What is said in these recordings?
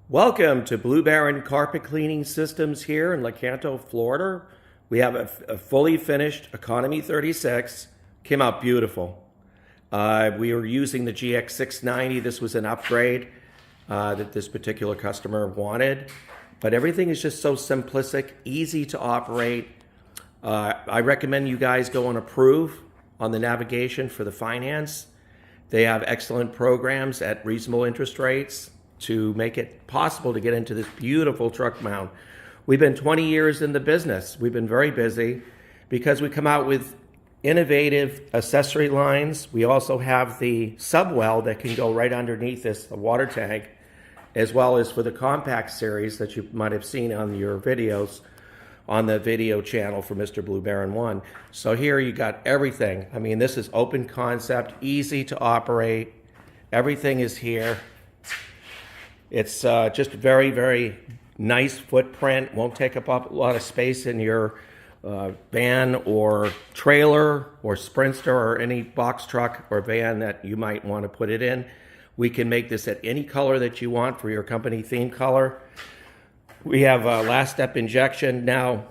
Welcome to Blue Baron Carpet Cleaning Systems here in Lecanto, Florida. We have a fully finished Economy 36. Came out beautiful. We were using the GX690. This was an upgrade that this particular customer wanted. But everything is just so simplistic, easy to operate. I recommend you guys go on Approve on the navigation for the finance. They have excellent programs at reasonable interest rates to make it possible to get into this beautiful truck mount. We've been 20 years in the business. We've been very busy because we come out with innovative accessory lines. We also have the subwell that can go right underneath this, the water tank, as well as for the compact series that you might have seen on your videos on the video channel for Mr. Blue Baron 1. So here you got everything. I mean, this is open concept, easy to operate. Everything is here. It's just a very, very nice footprint. Won't take up a lot of space in your van or trailer or Sprinter or any box truck or van that you might want to put it in. We can make this at any color that you want for your company theme color. We have a last step injection. Now,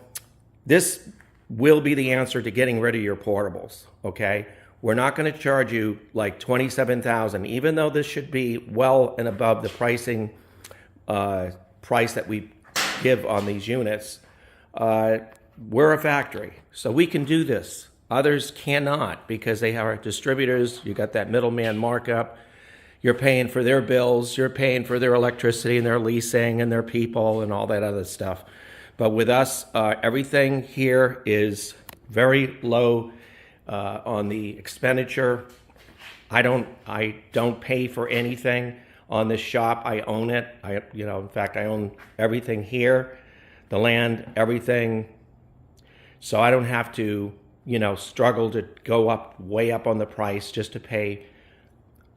this will be the answer to getting rid of your portables, okay? We're not going to charge you like $27,000, even though this should be well and above the pricing price that we give on these units. We're a factory, so we can do this. Others cannot because they are distributors. You got that middleman markup. You're paying for their bills. You're paying for their electricity and their leasing and their people and all that other stuff. But with us, everything here is very low on the expenditure. I don't pay for anything on this shop. I own it. In fact, I own everything here, the land, everything. So I don't have to, struggle to go up way up on the price just to pay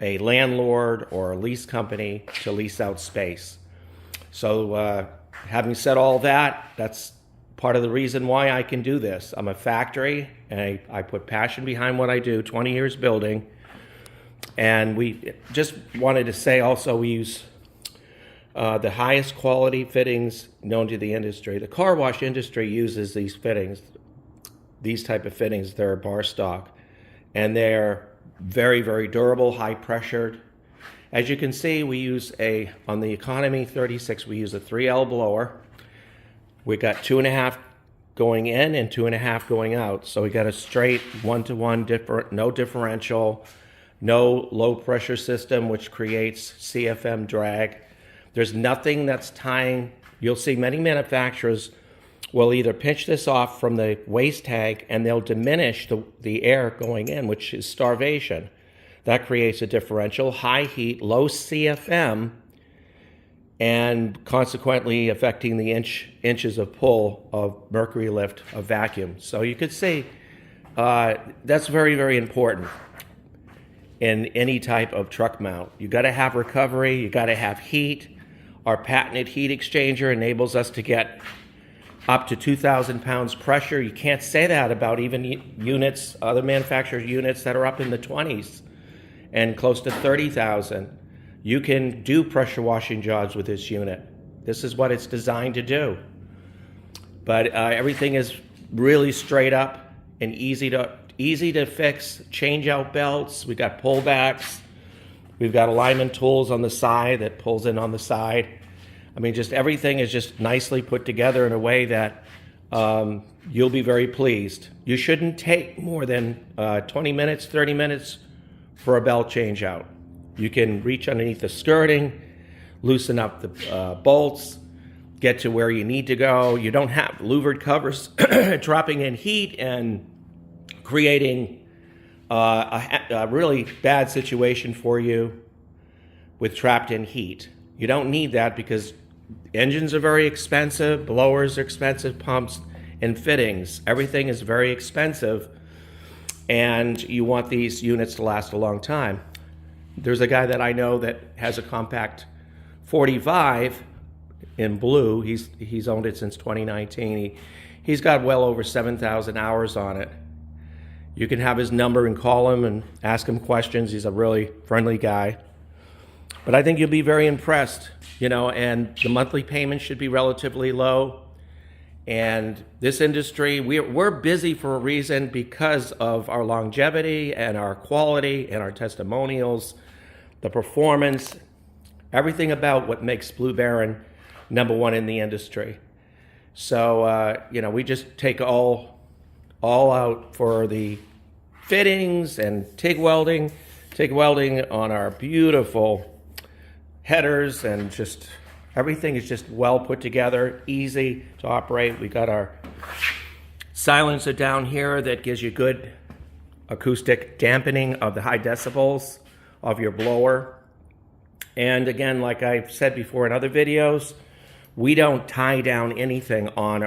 a landlord or a lease company to lease out space. So having said all that, that's part of the reason why I can do this. I'm a factory, and I put passion behind what I do, 20 years building. And we just wanted to say also we use the highest quality fittings known to the industry. The car wash industry uses these fittings, these type of fittings. They're bar stock, and they're very, very durable, high pressured. As you can see, we use on the Economy 36, we use a 3L blower. We got 2.5 going in and 2.5 going out. So we got a straight 1-to-1, no differential, no low pressure system, which creates CFM drag. There's nothing that's tying. You'll see many manufacturers will either pinch this off from the waste tank and they'll diminish the air going in, which is starvation. That creates a differential, high heat, low CFM, and consequently affecting the inches of pull of mercury lift of vacuum. So you could see that's very, very important in any type of truck mount. You got to have recovery, you got to have heat. Our patented heat exchanger enables us to get up to 2,000 pounds pressure. You can't say that about even units, other manufacturers' units that are up in the 20s and close to 30,000. You can do pressure washing jobs with this unit. This is what it's designed to do. But everything is really straight up and easy to fix. Change out belts. We got pullbacks. We've got alignment tools on the side that pulls in on the side. I mean, just everything is just nicely put together in a way that you'll be very pleased. You shouldn't take more than 20 minutes, 30 minutes for a belt change out. You can reach underneath the skirting, loosen up the bolts, get to where you need to go. You don't have louvered covers dropping in heat and creating a really bad situation for you with trapped in heat. You don't need that because engines are very expensive, blowers are expensive, pumps and fittings. Everything is very expensive, and you want these units to last a long time. There's a guy that I know that has a compact 45 in blue. He's owned it since 2019. He's got well over 7,000 hours on it. You can have his number and call him and ask him questions. He's a really friendly guy. But I think you'll be very impressed, you know, and the monthly payment should be relatively low. And this industry, we're busy for a reason, because of our longevity and our quality and our testimonials, the performance, everything about what makes Blue Baron #1 in the industry. So, you know, we just take all out for the fittings and TIG welding on our beautiful headers, and just everything is just well put together, easy to operate. We got our silencer down here that gives you good acoustic dampening of the high decibels of your blower. And again, like I've said before in other videos, we don't tie down anything on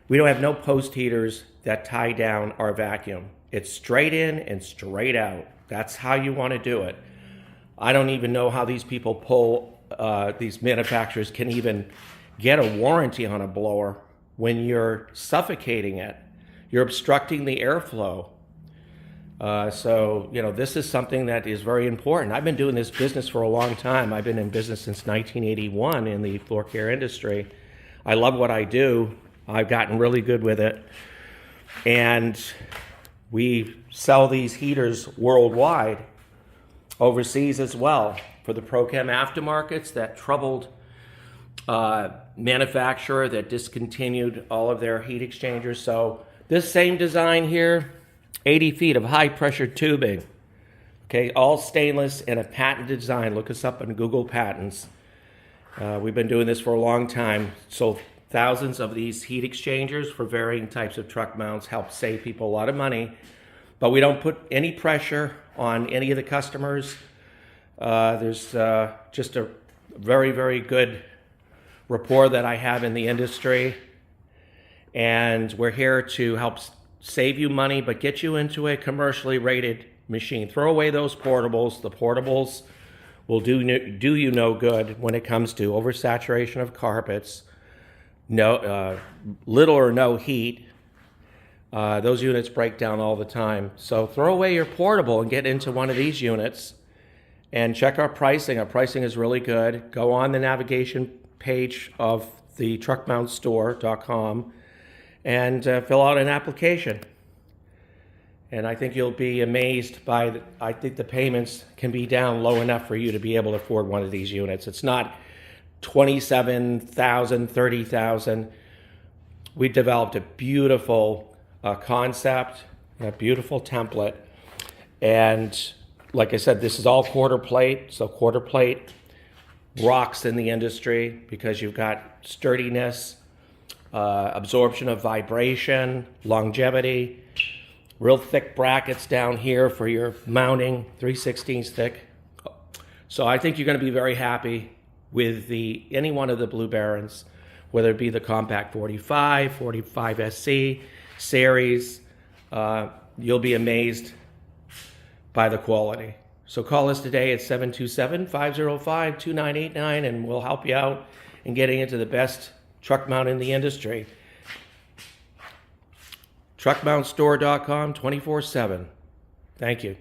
we don't have no post heaters that tie down our vacuum. It's straight in and straight out. That's how you want to do it. I don't even know how these people these manufacturers can even get a warranty on a blower when you're suffocating it. You're obstructing the airflow. So, you know, this is something that is very important. I've been doing this business for a long time. I've been in business since 1981 in the floor care industry. I love what I do. I've gotten really good with it. And we sell these heaters worldwide, overseas as well, for the Prochem aftermarkets, that troubled manufacturer that discontinued all of their heat exchangers. So this same design here, 80 feet of high pressure tubing, okay, all stainless and a patented design. Look us up on Google Patents. We've been doing this for a long time. Sold thousands of these heat exchangers for varying types of truck mounts, help save people a lot of money, but we don't put any pressure on any of the customers. There's just a very, very good rapport that I have in the industry, and we're here to help save you money, but get you into a commercially rated machine. Throw away those portables. The portables will do you no good when it comes to oversaturation of carpets, little or no heat. Those units break down all the time. So throw away your portable and get into one of these units, and check our pricing. Our pricing is really good. Go on the navigation page of the truckmountstore.com and fill out an application. And I think you'll be amazed by I think the payments can be down low enough for you to be able to afford one of these units. It's not $27,000, $30,000. We developed a beautiful concept, a beautiful template. And like I said, this is all quarter plate. So quarter plate rocks in the industry because you've got sturdiness, absorption of vibration, longevity, real thick brackets down here for your mounting, 3/16 thick. So I think you're going to be very happy with any one of the Blue Barons, whether it be the Compact 45, 45 SC series. You'll be amazed by the quality. So call us today at 727-505-2989 and we'll help you out in getting into the best truck mount in the industry. Truckmountstore.com 24/7. Thank you.